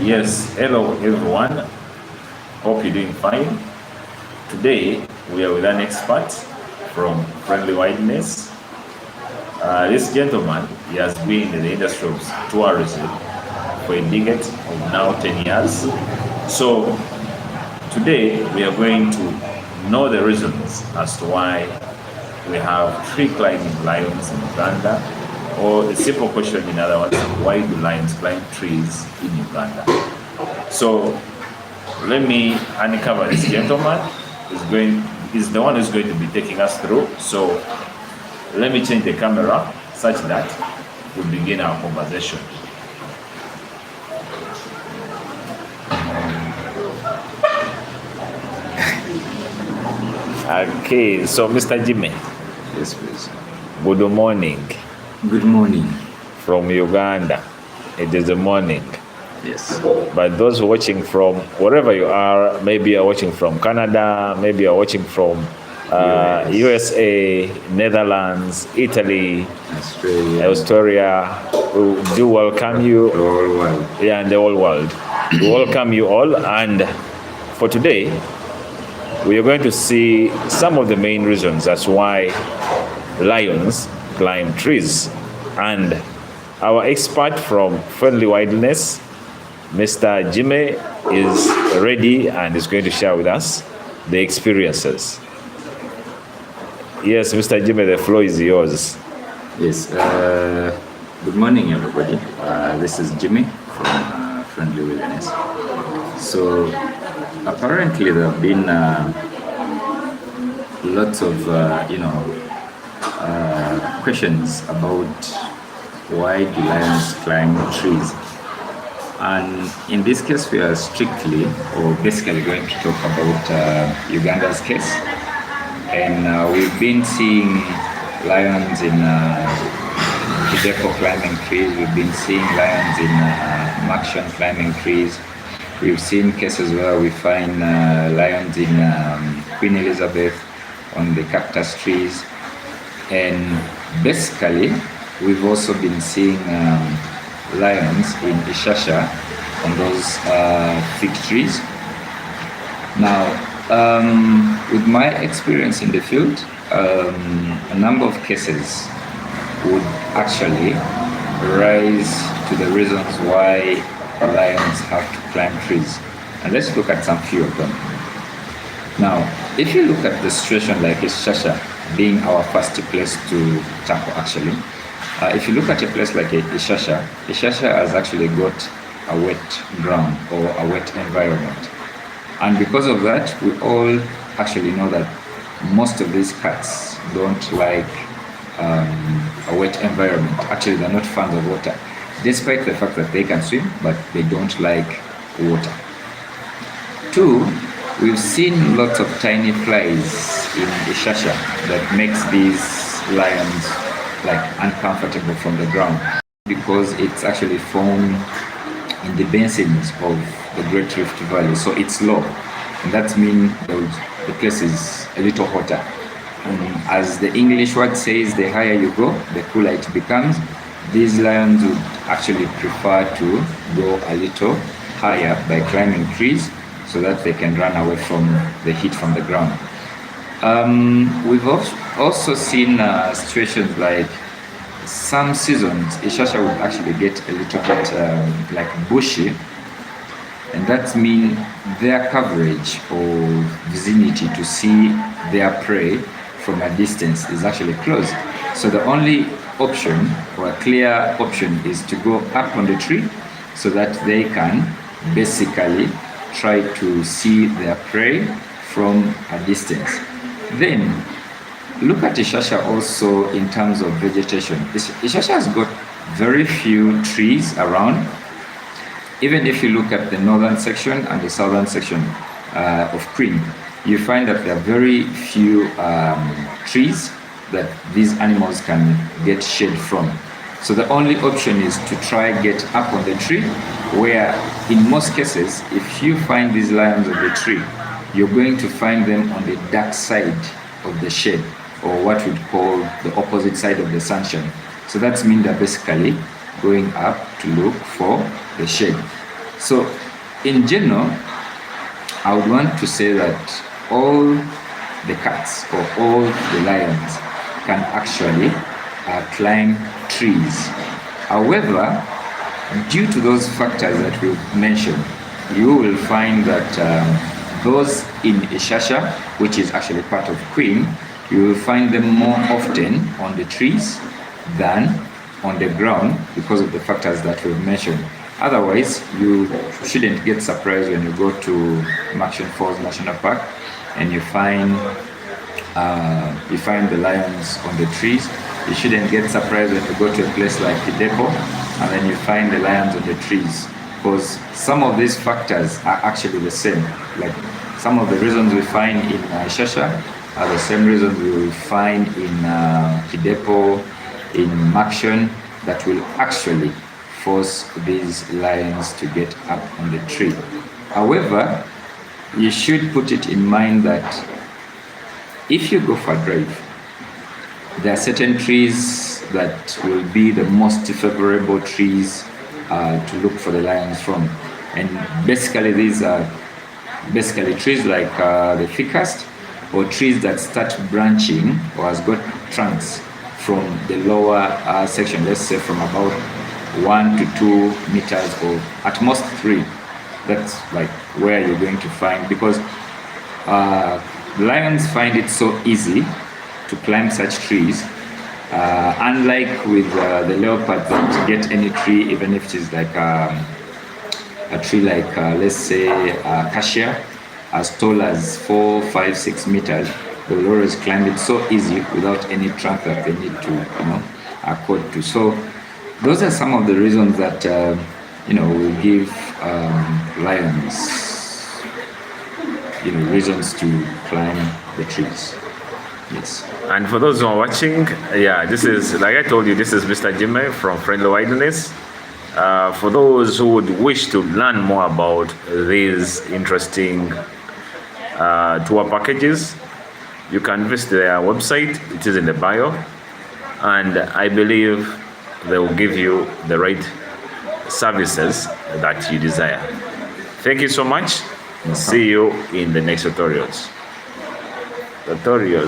Yes, hello everyone. Hope you're doing fine. Today we are with an expert from Friendly Wildness. This gentleman, he has been in the industry of tourism for a decade of now 10 years. So today we are going to know the reasons as to why we have tree climbing lions in Uganda, or a simple question in other words, why do lions climb trees in Uganda? So let me uncover this gentleman. Is the one who's going to be taking us through. So let me change the camera such that we begin our conversation. Okay, so Mr. Jimmy. Yes, please. Good morning. Good morning. From Uganda. It is the morning. Yes. But those watching from wherever you are, maybe you're watching from Canada, maybe you're watching from USA, Netherlands, Italy, Australia, we do welcome you. The whole world. Yeah, and the whole world. We welcome you all. And for today, we are going to see some of the main reasons as why lions climb trees. And our expert from Friendly Wildness, Mr. Jimmy, is ready and is going to share with us the experiences. Yes, Mr. Jimmy, the floor is yours. Yes. Good morning, everybody. This is Jimmy from Friendly Wilderness. So, apparently, there have been lots of, questions about why do lions climb trees. And in this case, we are strictly or basically going to talk about Uganda's case. And we've been seeing lions in Hideko climbing trees. We've been seeing lions in Maction climbing trees. We've seen cases where we find lions in Queen Elizabeth on the cactus trees. And basically, we've also been seeing lions in Ishasha on those fig trees. Now, with my experience in the field, a number of cases would actually rise to the reasons why lions have to climb trees. And let's look at some few of them. Now, if you look at the situation like Ishasha being our first place to tackle actually, if you look at a place like Ishasha has actually got a wet ground or a wet environment. And because of that, we all actually know that most of these cats don't like a wet environment. Actually, they're not fans of water, despite the fact that they can swim, but they don't like water. Two, we've seen lots of tiny flies in Ishasha that makes these lions like uncomfortable from the ground because it's actually formed in the basins of the Great Rift Valley, so it's low, and that means the place is a little hotter. And as the English word says, the higher you go, the cooler it becomes. These lions would actually prefer to go a little higher by climbing trees so that they can run away from the heat from the ground. We've also seen situations like some seasons, Ishasha would actually get a little bit like bushy, and that means their coverage or vicinity to see their prey from a distance is actually closed. So the only option or a clear option is to go up on the tree so that they can basically try to see their prey from a distance. Then look at Ishasha also in terms of vegetation. Ishasha has got very few trees around. Even if you look at the northern section and the southern section of Queen, you find that there are very few trees that these animals can get shade from. So the only option is to try get up on the tree, where in most cases, if you find these lions on the tree, you're going to find them on the dark side of the shade, or what we'd call the opposite side of the sunshine. So that means they're basically going up to look for the shade. So in general, I would want to say that all the cats or all the lions can actually climb trees. However, due to those factors that we've mentioned, you will find that those in Ishasha, which is actually part of Queen, you will find them more often on the trees than on the ground because of the factors that we've mentioned. Otherwise, you shouldn't get surprised when you go to Maction Falls National Park and you find the lions on the trees. You shouldn't get surprised when you go to a place like the depot and then you find the lions on the trees, because some of these factors are actually the same. Like some of the reasons we find in Ishasha are the same reasons we will find in Kidepo, in Maction, that will actually force these lions to get up on the tree. However, you should put it in mind that if you go for a drive, there are certain trees that will be the most favorable trees to look for the lions from. And basically these are trees like the thickest, or trees that start branching or has got trunks from the lower section, let's say from about 1 to 2 meters or at most 3. That's like where you're going to find, because lions find it so easy to climb such trees, unlike with the leopards that get any tree, even if it is like a tree like let's say acacia, as tall as 4, 5, 6 meters. They will always climb it so easy without any trunk that they need to accord to. So those are some of the reasons that we give lions reasons to climb the trees. Yes. And for those who are watching, this is, like I told you, this is Mr. Jimmy from Friendly Wilderness. For those who would wish to learn more about these interesting tour packages, you can visit their website. It is in the bio, and I believe they will give you the right services that you desire. Thank you so much. See you in the next tutorials.